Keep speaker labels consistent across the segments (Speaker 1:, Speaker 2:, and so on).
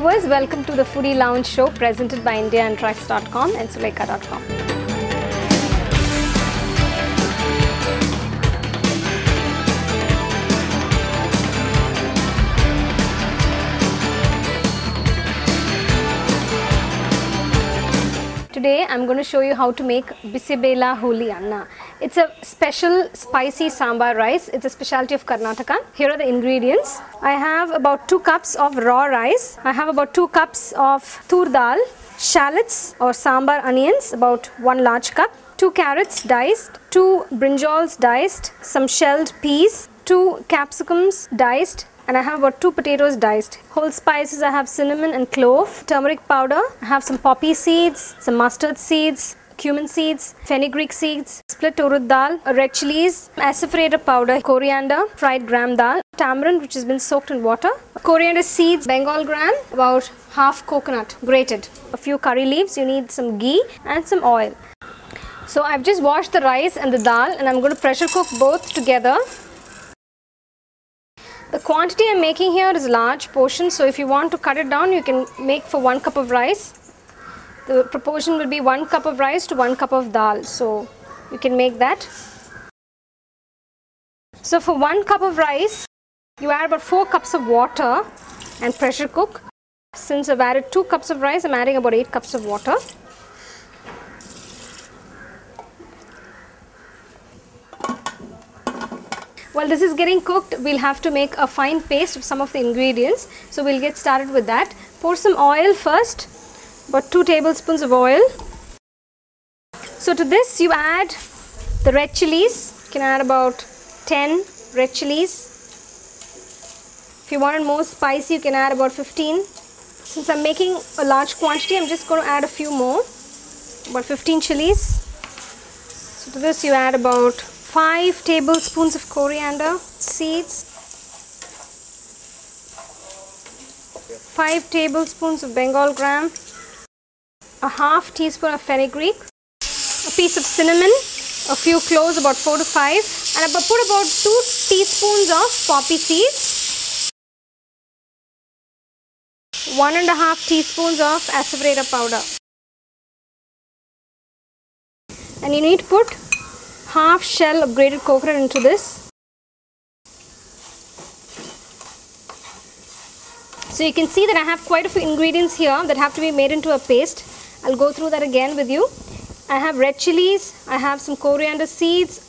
Speaker 1: viewers, welcome to the Foodie Lounge show presented by indiaandtracks.com and Sulekha.com. Today I'm going to show you how to make Bissi Bele Huli Anna. It's a special spicy sambar rice. It's a specialty of Karnataka. Here are the ingredients. I have about 2 cups of raw rice. I have about 2 cups of tur dal, shallots or sambar onions, about 1 large cup, 2 carrots diced, 2 brinjals diced, some shelled peas, 2 capsicums diced, and I have about 2 potatoes diced. Whole spices, I have cinnamon and clove, turmeric powder, I have some poppy seeds, some mustard seeds, cumin seeds, fenugreek seeds, split urud dal, red chilies, saffrader powder, coriander, fried gram dal, tamarind which has been soaked in water, coriander seeds, Bengal gram, about half coconut grated, a few curry leaves, you need some ghee and some oil. So I've just washed the rice and the dal and I'm going to pressure cook both together. The quantity I'm making here is a large portion, so if you want to cut it down, you can make for 1 cup of rice. The proportion will be 1 cup of rice to 1 cup of dal, so you can make that. So for 1 cup of rice, you add about 4 cups of water and pressure cook. Since I've added 2 cups of rice, I'm adding about 8 cups of water. While this is getting cooked, we'll have to make a fine paste of some of the ingredients. So we'll get started with that. Pour some oil first, about 2 tablespoons of oil. So to this you add the red chilies. You can add about 10 red chilies. If you want it more spicy, you can add about 15. Since I'm making a large quantity, I'm just going to add a few more, about 15 chilies. So to this you add about 5 tablespoons of coriander seeds, 5 tablespoons of Bengal gram, a half teaspoon of fenugreek, a piece of cinnamon, a few cloves, about 4 to 5, and I put about 2 teaspoons of poppy seeds, 1.5 teaspoons of saffrader powder, and you need to put half shell of grated coconut into this. So you can see that I have quite a few ingredients here that have to be made into a paste. I'll go through that again with you. I have red chilies, I have some coriander seeds,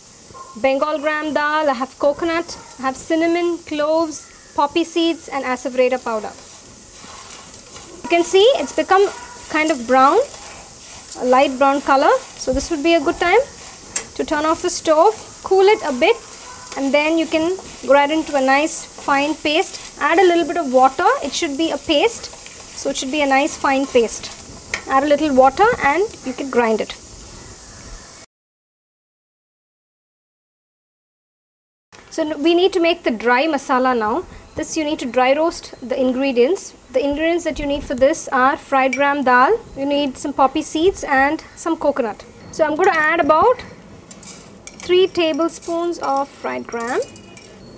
Speaker 1: Bengal gram dal, I have coconut, I have cinnamon, cloves, poppy seeds and saffrader powder. You can see it's become kind of brown, a light brown color. So this would be a good time to turn off the stove, cool it a bit, and then you can grind into a nice fine paste. Add a little bit of water. It should be a paste, so it should be a nice fine paste. Add a little water and you can grind it. So we need to make the dry masala now. This you need to dry roast the ingredients. The ingredients that you need for this are fried gram dal, you need some poppy seeds and some coconut. So I'm going to add about 3 tablespoons of fried gram,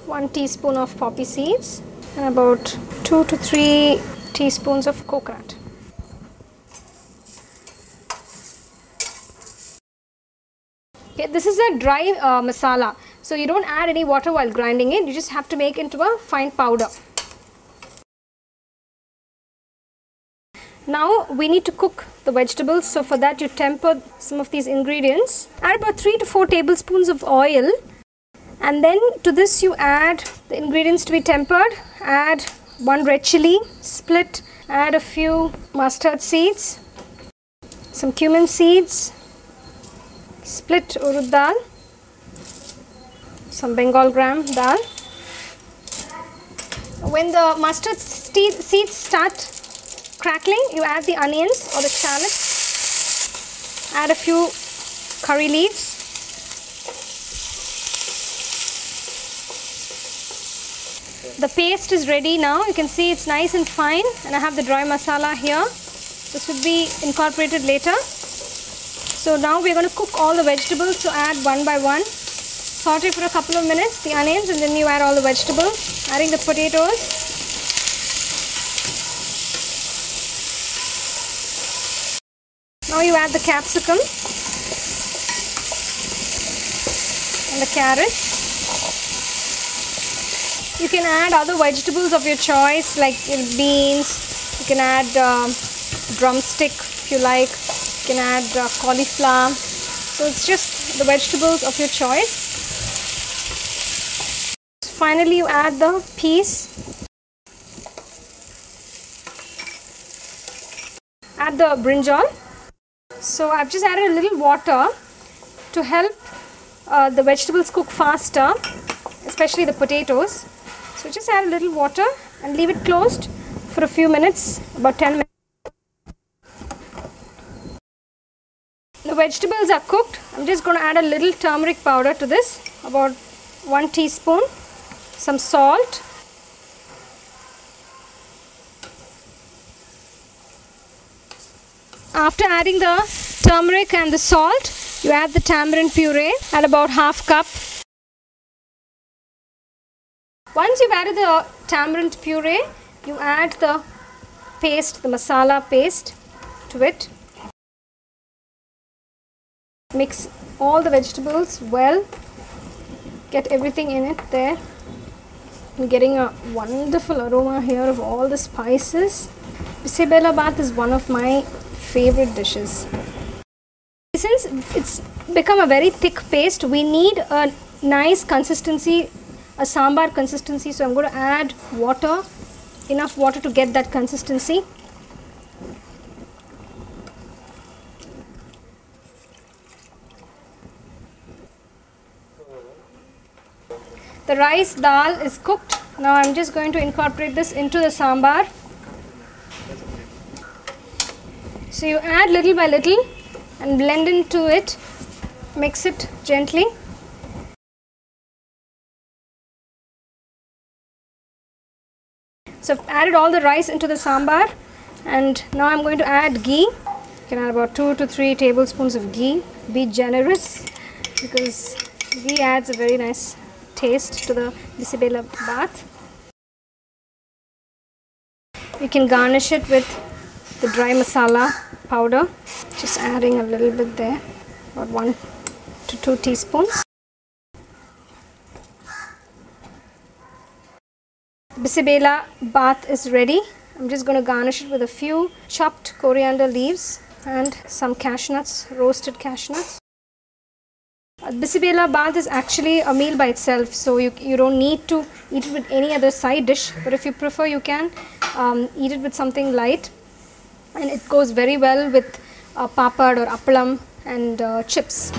Speaker 1: 1 teaspoon of poppy seeds and about 2 to 3 teaspoons of coconut. Okay, this is a dry masala, so you don't add any water while grinding it, you just have to make it into a fine powder. Now we need to cook the vegetables, so for that you temper some of these ingredients. Add about 3 to 4 tablespoons of oil, and then to this you add the ingredients to be tempered. Add 1 red chili, split, add a few mustard seeds, some cumin seeds, split urud dal, some Bengal gram dal. When the mustard seeds start crackling, you add the onions or the shallots, add a few curry leaves, the paste is ready now. You can see it's nice and fine, and I have the dry masala here. This will be incorporated later. So now we're going to cook all the vegetables, so add one by one. Saute for a couple of minutes the onions and then you add all the vegetables, adding the potatoes. Now you add the capsicum and the carrot. You can add other vegetables of your choice like beans. You can add drumstick if you like. You can add cauliflower. So it's just the vegetables of your choice. Finally, you add the peas. Add the brinjal. So I've just added a little water to help the vegetables cook faster, especially the potatoes. So just add a little water and leave it closed for a few minutes, about 10 minutes. The vegetables are cooked. I'm just going to add a little turmeric powder to this, about 1 teaspoon, some salt. After adding the turmeric and the salt, you add the tamarind puree at about half cup. Once you've added the tamarind puree, you add the paste, the masala paste to it. Mix all the vegetables well. Get everything in it there. I'm getting a wonderful aroma here of all the spices. Bissi Bele bath is one of my favorite dishes. Since it's become a very thick paste, we need a nice consistency, a sambar consistency. So I'm going to add water, enough water to get that consistency. The rice dal is cooked. Now I'm just going to incorporate this into the sambar. So you add little by little and blend into it. Mix it gently. So I've added all the rice into the sambar, and now I'm going to add ghee. You can add about 2 to 3 tablespoons of ghee. Be generous because ghee adds a very nice taste to the Bissi Bele bath. You can garnish it with the dry masala powder. Just adding a little bit there, about 1 to 2 teaspoons. Bissi Bele bath is ready. I'm just going to garnish it with a few chopped coriander leaves and some cashew nuts, roasted cashew nuts. Bissi Bele bath is actually a meal by itself, so you don't need to eat it with any other side dish, but if you prefer, you can eat it with something light, and it goes very well with papad or appalam and chips.